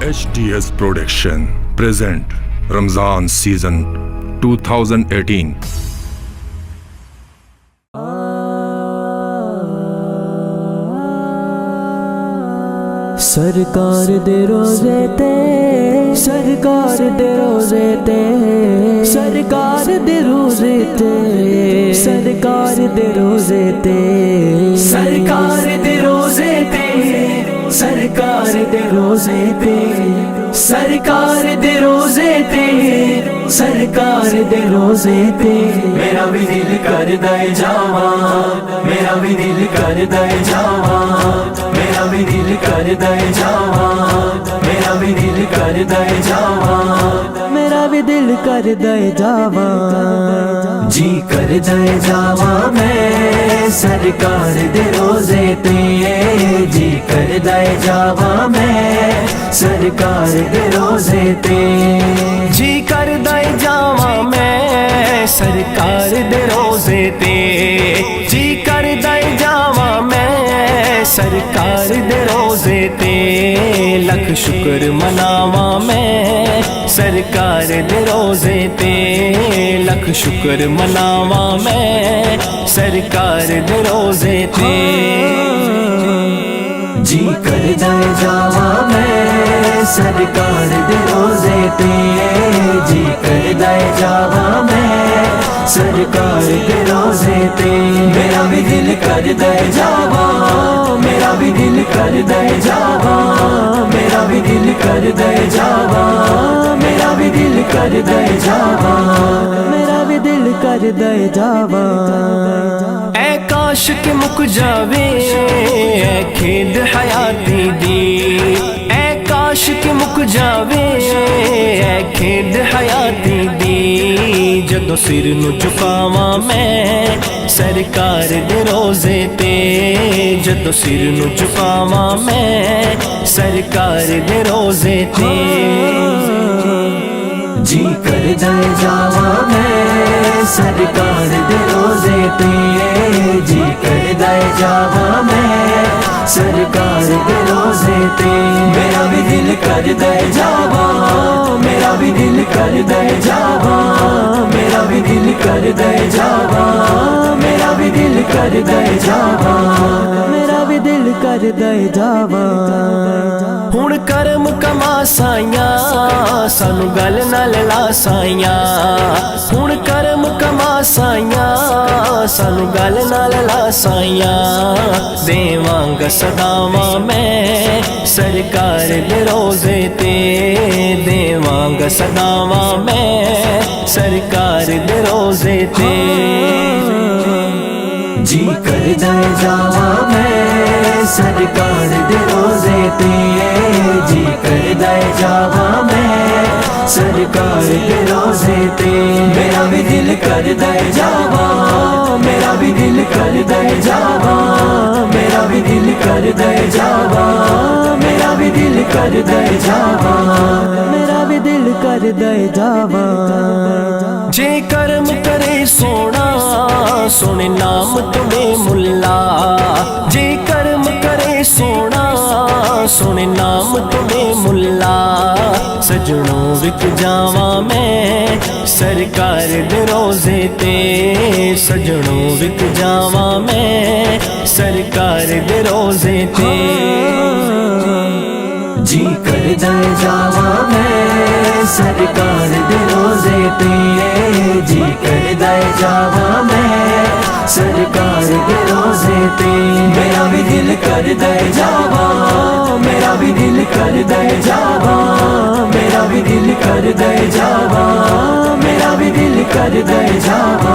HDS Production present Ramzan Season 2018। सरकार दे रोज़े ते, सरकार दे रोज़े ते, सरकार दे रोज़े ते, सरकार दे रोज़े ते, सरकार दे रोज़े ते, सरकार दे रोज़े ते, सरकार दे रोज़े ते, सरकार दे रोज़े ते। मेरा भी दिल करदा है जावा, मेरा भी दिल करदा है जावा, मेरा भी दिल करदा है जावा, मेरा भी दिल करदा है जावा, मेरा भी दिल करदा है जावा, जी करदा है जावा मैं सरकार दे रोज़े ते, जी करदा है जावा मैं सरकार दे रोज़े ते, जी करदा है जावा मैं सरकार दे रोज़े ते, जी करदा है जावा मैं सरकार दे रोज़े ते। लख शुक्र मनावा मैं सरकार दे रोज़े ते, लख शुक्र मनावा मैं सरकार दे रोज़े ते। जी करदा है जावा मैं सरकार दे रोज़े ते, जी करदा है जावा मैं सरकार दे रोज़े ते। मेरा भी दिल करदा है जावा, मेरा भी दिल करदा है जावा, मेरा भी दिल करदा है जावा, मेरा भी दिल करदा है जावा, मेरा भी दिल करदा है जावा। ऐ काश के मुक जावे ऐ खेद हयाती दी, ऐ काश के मुक जावे ऐ खेद हयाती दी। जदों सिर नू झुकावा मैं सरकार दे रोज़े ते, जदों सिर नू झुकावा मैं सरकार दे रोज़े ते। जी करदा है जावा मैं सरकार दे रोज़े ते, जी करदा है जावा मैं सरकार दे रोज़े ते। मेरा भी दिल करदा है जावा, मेरा भी दिल करदा है जावा, मेरा भी दिल करदा है जावा, मेरा भी दिल करदा है जावा, मेरा भी दिल करदा है जावा। हुण करम कमा साइयां सानू गल नाल ला साइयां, हुण करम कमा साइयां सानू गल नाल ला साइयां। देवांगा सदावा मैं सरकार दे रोज़े ते, देवांगा सदावा मैं सरकार दे रोज़े ते। जी करदा है जावा मैं सरकार दे रोज़े ते, जी करदा है जावा मैं सरकार दे रोज़े ते। मेरा भी दिल करदा है जावा, मेरा भी दिल करदा है जावा, मेरा भी दिल करदा है जावा, मेरा भी दिल करदा है जावा, मेरा भी दिल करदा है जावा। जे कर्म करे सोना सोने नाम तुम्हें मुल्ला, जे कर्म करे सोना सोने नाम तुम्हें मुल्ला। सजनों विक जावा मैं सरकार दे रोज़े ते, सजनों विक जावा मैं सरकार दे रोज़े ते। जी करदा है जावा मैं सरकार दे रोज़े ते, जी करदा है जावा मैं सरकार दे रोज़े ते। मेरा भी दिल करदा है जावा, मेरा भी दिल करदा है जावा, मेरा भी दिल करदा है जावा, मेरा भी दिल करदा है जावा,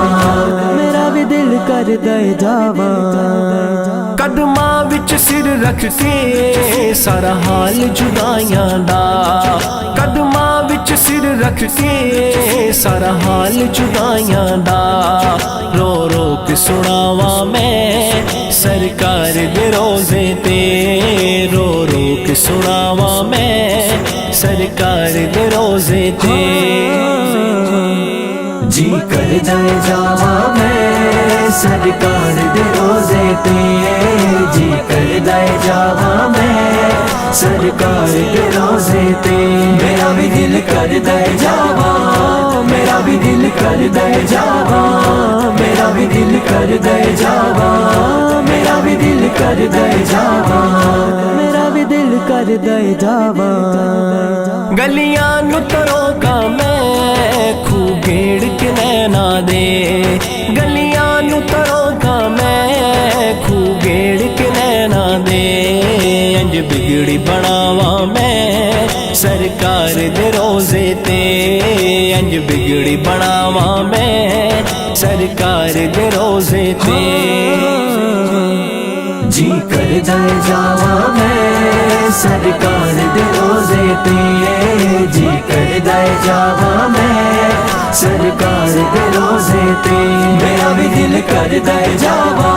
मेरा भी दिल करदा है जावा। कदमां विच सिर रख के सारा हाल जुदाइयां दा, कदमां विच सिर रख के सारा हाल जुदाइयां दा। रो रो के सुनावा मैं सरकार दे रोज़े ते, रो रो के सुनावा मैं सरकार दे रोज़े ते। जी करदा है जावा मैं सरकार दे रोज़े ते, जी करदा है जावा मैं सरकार दे रोज़े ते। मेरा भी दिल कर दे जावा, मेरा भी दिल कर दे जावा, मेरा भी दिल कर दे जावा, मेरा भी दिल कर दे जावा, मेरा भी दिल कर दे जावा। गलियां नू तरोका मैं खू गेड़ के नैना दे, गलियां नू तरोका मैं खू गेड़ के नैना दे। अंज बिगड़ी बनावा मैं सरकार दे रोज़े ते, अंज बिगड़ी बनावा मैं सरकार दे रोज़े ते। जी कर दे जावा मैं सरकार दे रोज़े ते, जी कर दे जावा मैं सरकार दे रोज़े ते। मेरा भी दिल कर दे जावा,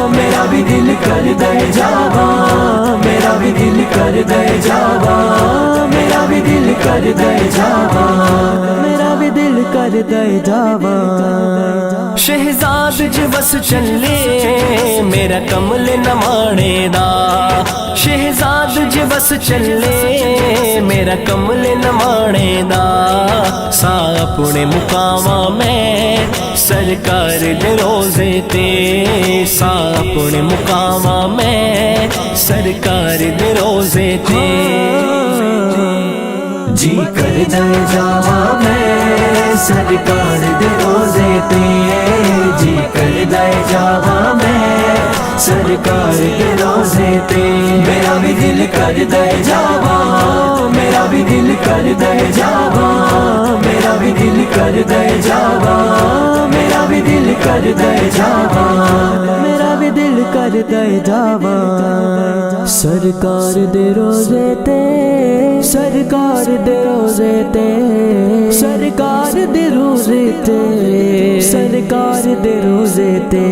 मेरा भी दिल कर दे जावा, मेरा भी दिल कर दे जावा, मेरा भी दिल कर दे जावा, मेरा भी दिल कर दे जावा। शहजाद ज बस चले मेरा कमल नमाणे दा, शहजाद ज बस चले मेरा कमल नमाणे दा। सा अपने मुकामा मैं सरकार दे रोज़े ते, सा अपने मुकामा मैं सरकार दे रोज़े ते। जी कर दे जावा मैं सरकार दे रोज़े ते, जी कर दे जावा मैं सरकार दे रोज़े ते। मेरा भी दिल कर दे जावा, मेरा भी दिल कर दे जावा, मेरा भी दिल कर दे जावा, मेरा भी दिल कर दे जावा, मेरा भी दिल कर दे जावा। सरकार दे रोज़े ते, सरकार दे रोज़े ते, सरकार दे रोज़े ते, सरकार दे रोज़े ते।